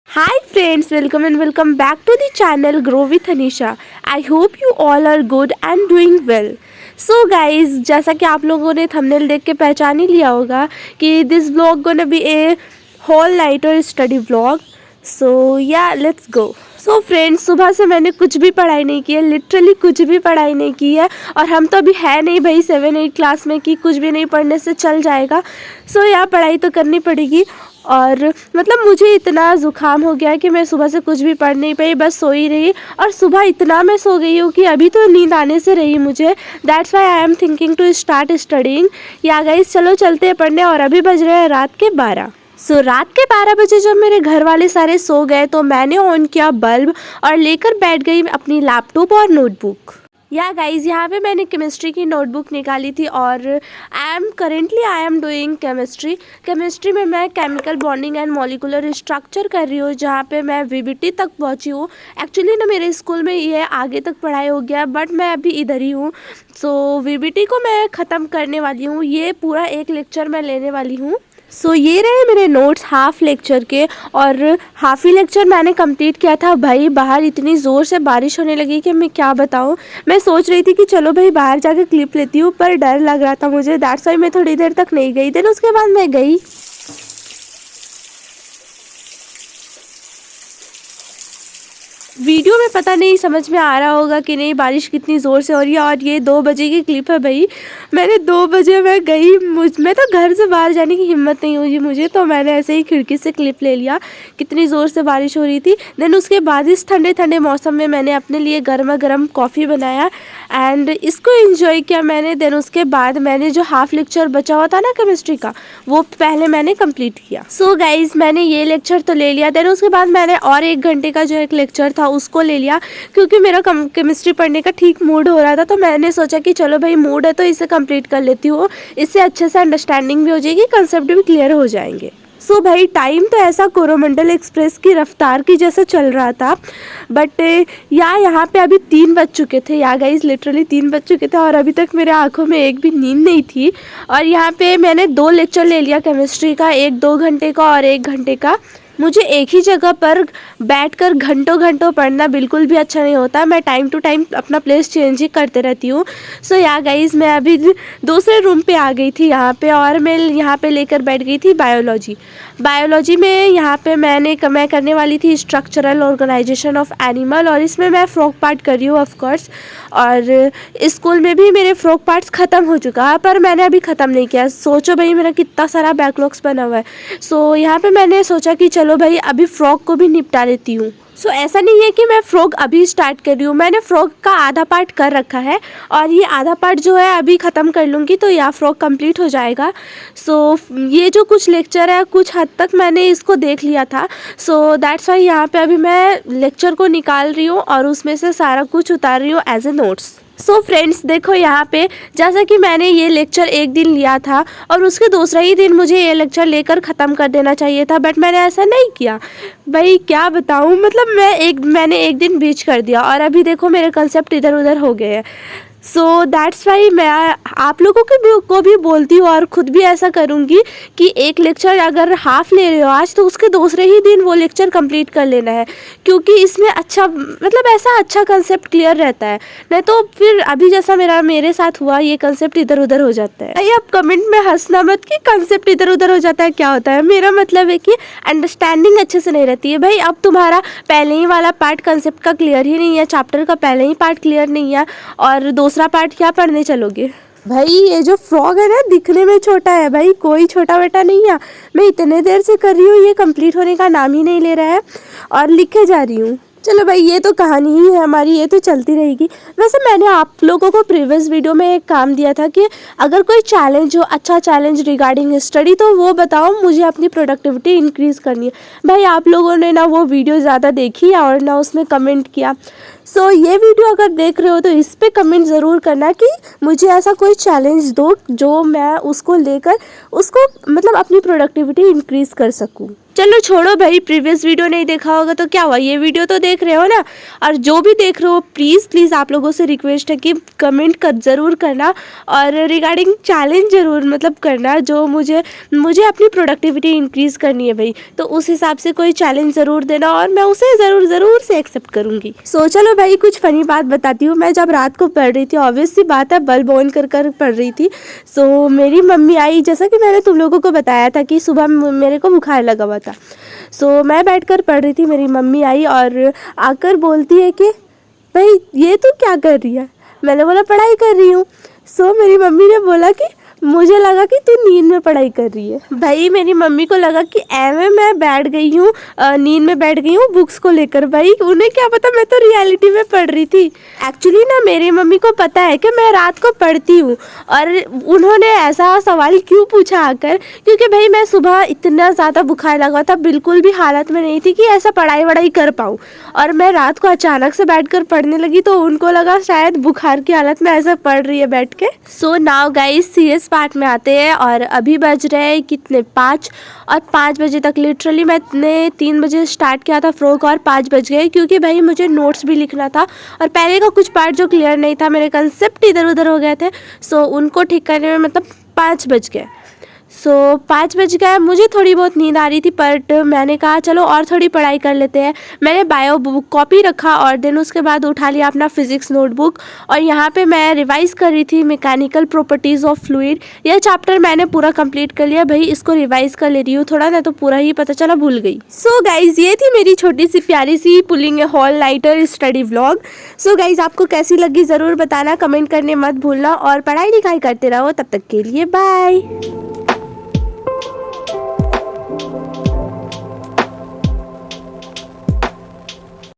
Hi friends, welcome and welcome back to the channel Grow with Anisha. I hope you all are good and doing well. So guys, जैसा कि आप लोगों ने thumbnail देख के पहचान ही लिया होगा कि this vlog gonna be a whole night or study vlog. So yeah, let's go. So friends, सुबह से मैंने कुछ भी पढ़ाई नहीं की है, लिटरली कुछ भी पढ़ाई नहीं की है। और हम तो अभी है नहीं भाई 7-8 क्लास में कि कुछ भी नहीं पढ़ने से चल जाएगा। सो यार पढ़ाई तो करनी पड़ेगी। और मतलब मुझे इतना ज़ुकाम हो गया है कि मैं सुबह से कुछ भी पढ़ नहीं पाई, बस सो ही रही। और सुबह इतना मैं सो गई हूँ कि अभी तो नींद आने से रही मुझे। That's why I am thinking to start studying. Yeah guys चलो चलते हैं पढ़ने। और अभी बज रहे हैं रात के 12। रात के 12 बजे जब मेरे घर वाले सारे सो गए तो मैंने ऑन किया बल्ब और लेकर बैठ गई अपनी लैपटॉप और नोटबुक। या गाइज, यहाँ पे मैंने केमिस्ट्री की नोटबुक निकाली थी और आई एम डूइंग केमिस्ट्री में मैं chemical bonding and molecular structure कर रही हूँ, जहाँ पे मैं वीबीटी तक पहुँची हूँ। एक्चुअली ना मेरे स्कूल में ये आगे तक पढ़ाई हो गया, बट मैं अभी इधर ही हूँ। सो वीबीटी को मैं ख़त्म करने वाली हूँ। ये पूरा एक लेक्चर मैं लेने वाली हूँ। ये रहे मेरे नोट्स हाफ लेक्चर के। और हाफ ही लेक्चर मैंने कंप्लीट किया था। भाई बाहर इतनी ज़ोर से बारिश होने लगी कि मैं क्या बताऊँ। मैं सोच रही थी कि चलो भाई बाहर जाकर क्लिप लेती हूँ, पर डर लग रहा था मुझे। दैट्स वाई मैं थोड़ी देर तक नहीं गई। देन उसके बाद मैं गई। वीडियो में पता नहीं समझ में आ रहा होगा कि नहीं, बारिश कितनी ज़ोर से हो रही है। और ये 2 बजे की क्लिप है भाई। मैंने 2 बजे मैं गई, मैं तो घर से बाहर जाने की हिम्मत नहीं हुई मुझे, तो मैंने ऐसे ही खिड़की से क्लिप ले लिया। कितनी ज़ोर से बारिश हो रही थी। देन उसके बाद इस ठंडे ठंडे मौसम में मैंने अपने लिए गर्मा गर्म कॉफ़ी बनाया एंड इसको एंजॉय किया मैंने। देन उसके बाद मैंने जो हाफ लेक्चर बचा हुआ था ना केमिस्ट्री का, वो पहले मैंने कंप्लीट किया। गाइज, मैंने ये लेक्चर तो ले लिया। देन उसके बाद मैंने और 1 घंटे का जो एक लेक्चर था उसको ले लिया, क्योंकि मेरा केमिस्ट्री पढ़ने का ठीक मूड हो रहा था। तो मैंने सोचा कि चलो भाई मूड है तो इसे कंप्लीट कर लेती हूँ, इससे अच्छे से अंडरस्टैंडिंग भी हो जाएगी, कंसेप्ट भी क्लियर हो जाएंगे। भाई टाइम तो ऐसा कोरोमंडल एक्सप्रेस की रफ्तार की जैसा चल रहा था। बट यहाँ पे अभी 3 बज चुके थे। या गाइज लिटरली 3 बज चुके थे और अभी तक मेरे आंखों में एक भी नींद नहीं थी। और यहाँ पे मैंने 2 लेक्चर ले लिया केमिस्ट्री का, एक 2 घंटे का और 1 घंटे का। मुझे एक ही जगह पर बैठकर घंटों घंटों पढ़ना बिल्कुल भी अच्छा नहीं होता। मैं टाइम टू टाइम अपना प्लेस चेंज ही करते रहती हूँ। या गाइज़, मैं अभी दूसरे रूम पे आ गई थी यहाँ पे, और मैं यहाँ पे लेकर बैठ गई थी बायोलॉजी में। यहाँ पे मैं करने वाली थी स्ट्रक्चरल ऑर्गेनाइजेशन ऑफ एनिमल, और इसमें मैं फ्रॉग पार्ट कर रही हूँ ऑफकोर्स। और स्कूल में भी मेरे फ्रॉग पार्ट्स ख़त्म हो चुका है, पर मैंने अभी ख़त्म नहीं किया। सोचो भाई मेरा कितना सारा बैकलॉग्स बना हुआ है। यहाँ पे मैंने सोचा कि चलो भाई अभी फ्रॉग को भी निपटा लेती हूँ। ऐसा नहीं है कि मैं फ्रॉग अभी स्टार्ट कर रही हूँ, मैंने फ्रॉग का आधा पार्ट कर रखा है और ये आधा पार्ट जो है अभी ख़त्म कर लूँगी तो यह फ्रॉग कंप्लीट हो जाएगा। ये जो कुछ लेक्चर है कुछ हद तक मैंने इसको देख लिया था। दैट्स वाई यहाँ पे अभी मैं लेक्चर को निकाल रही हूँ और उसमें से सारा कुछ उतार रही हूँ एज ए नोट्स। फ्रेंड्स देखो, यहाँ पे जैसा कि मैंने ये लेक्चर एक दिन लिया था और उसके दूसरा ही दिन मुझे ये लेक्चर लेकर ख़त्म कर देना चाहिए था, बट मैंने ऐसा नहीं किया। भाई क्या बताऊँ, मतलब मैंने एक दिन बीच कर दिया और अभी देखो मेरे कंसेप्ट इधर उधर हो गए हैं। दैट्स वाई मैं आप लोगों को भी बोलती हूँ और ख़ुद भी ऐसा करूँगी कि एक लेक्चर अगर हाफ ले रहे हो आज तो उसके दूसरे ही दिन वो लेक्चर कंप्लीट कर लेना है, क्योंकि इसमें अच्छा मतलब ऐसा अच्छा कंसेप्ट क्लियर रहता है। नहीं तो फिर अभी जैसा मेरे साथ हुआ, ये कंसेप्ट इधर उधर हो जाता है। अब कमेंट में हंसना मत कि कंसेप्ट इधर उधर हो जाता है, क्या होता है। मेरा मतलब है कि अंडरस्टैंडिंग अच्छे से नहीं रहती है। भाई अब तुम्हारा पहले ही वाला पार्ट कंसेप्ट का क्लियर ही नहीं है, चैप्टर का पहले ही पार्ट क्लियर नहीं है और दूसरा पार्ट क्या पढ़ने चलोगे। भाई ये जो फ्रॉग है ना दिखने में छोटा है, भाई कोई छोटा बेटा नहीं है। मैं इतने देर से कर रही हूँ, ये कंप्लीट होने का नाम ही नहीं ले रहा है और लिखे जा रही हूँ। चलो भाई ये तो कहानी ही है हमारी, ये तो चलती रहेगी। वैसे मैंने आप लोगों को प्रीवियस वीडियो में एक काम दिया था कि अगर कोई चैलेंज हो, अच्छा चैलेंज रिगार्डिंग स्टडी, तो वो बताओ, मुझे अपनी प्रोडक्टिविटी इंक्रीज़ करनी है। भाई आप लोगों ने ना वो वीडियो ज़्यादा देखी और ना उसमें कमेंट किया। सो ये वीडियो अगर देख रहे हो तो इस पे कमेंट ज़रूर करना कि मुझे ऐसा कोई चैलेंज दो जो मैं उसको लेकर उसको मतलब अपनी प्रोडक्टिविटी इंक्रीज़ कर सकूँ। चलो छोड़ो भाई, प्रीवियस वीडियो नहीं देखा होगा तो क्या हुआ, ये वीडियो तो देख रहे हो ना। और जो भी देख रहे हो प्लीज़ आप लोगों से रिक्वेस्ट है कि कमेंट कर ज़रूर करना और रिगार्डिंग चैलेंज ज़रूर मतलब करना जो मुझे अपनी प्रोडक्टिविटी इंक्रीज़ करनी है भाई, तो उस हिसाब से कोई चैलेंज ज़रूर देना और मैं उसे ज़रूर से एक्सेप्ट करूँगी। सो चलो भाई कुछ फ़नी बात बताती हूँ। मैं जब रात को पढ़ रही थी, ऑब्वियस सी बात है बल्ब ऑन कर पढ़ रही थी। सो मेरी मम्मी आई, जैसा कि मैंने तुम लोगों को बताया था कि सुबह मेरे को बुखार लगा हुआ था। सो मैं बैठकर पढ़ रही थी, मेरी मम्मी आई और आकर बोलती है कि भाई ये तू क्या कर रही है। मैंने बोला पढ़ाई कर रही हूँ। सो मेरी मम्मी ने बोला कि मुझे लगा कि तू नींद में पढ़ाई कर रही है। भाई मेरी मम्मी को लगा कि एवे मैं बैठ गई हूँ, नींद में बैठ गई हूँ बुक्स को लेकर। भाई उन्हें क्या पता मैं तो रियलिटी में पढ़ रही थी। एक्चुअली ना मेरी मम्मी को पता है कि मैं रात को पढ़ती हूँ और उन्होंने ऐसा सवाल क्यों पूछा आकर, क्योंकि भाई मैं सुबह इतना ज़्यादा बुखार लगा था, बिल्कुल भी हालत में नहीं थी कि ऐसा पढ़ाई वढ़ाई कर पाऊँ, और मैं रात को अचानक से बैठकर पढ़ने लगी तो उनको लगा शायद बुखार की हालत में ऐसा पढ़ रही है बैठ के। So now guys serious part में आते हैं और अभी बज रहे हैं कितने 5, और 5 बजे तक लिटरली मैंने 3 बजे स्टार्ट किया था फ्रॉक और 5 बज गए, क्योंकि भाई मुझे नोट्स भी लिखना था और पहले का कुछ पार्ट जो क्लियर नहीं था, मेरे कंसेप्ट इधर उधर हो गए थे। सो उनको ठीक करने में मतलब 5 बज गए। सो 5 बज गया, मुझे थोड़ी बहुत नींद आ रही थी बट मैंने कहा चलो और थोड़ी पढ़ाई कर लेते हैं। मैंने बायो बुक कॉपी रखा और देन उसके बाद उठा लिया अपना फिजिक्स नोटबुक और यहाँ पे मैं रिवाइज कर रही थी मैकेनिकल प्रॉपर्टीज़ ऑफ फ्लूइड। यह चैप्टर मैंने पूरा कंप्लीट कर लिया भाई, इसको रिवाइज कर ले रही हूँ थोड़ा, ना तो पूरा ही पता चला भूल गई। सो गाइज ये थी मेरी छोटी सी प्यारी सी pulling a whole nighter study vlog. So guys आपको कैसी लगी ज़रूर बताना, कमेंट करने मत भूलना और पढ़ाई लिखाई करते रहो। तब तक के लिए बाय।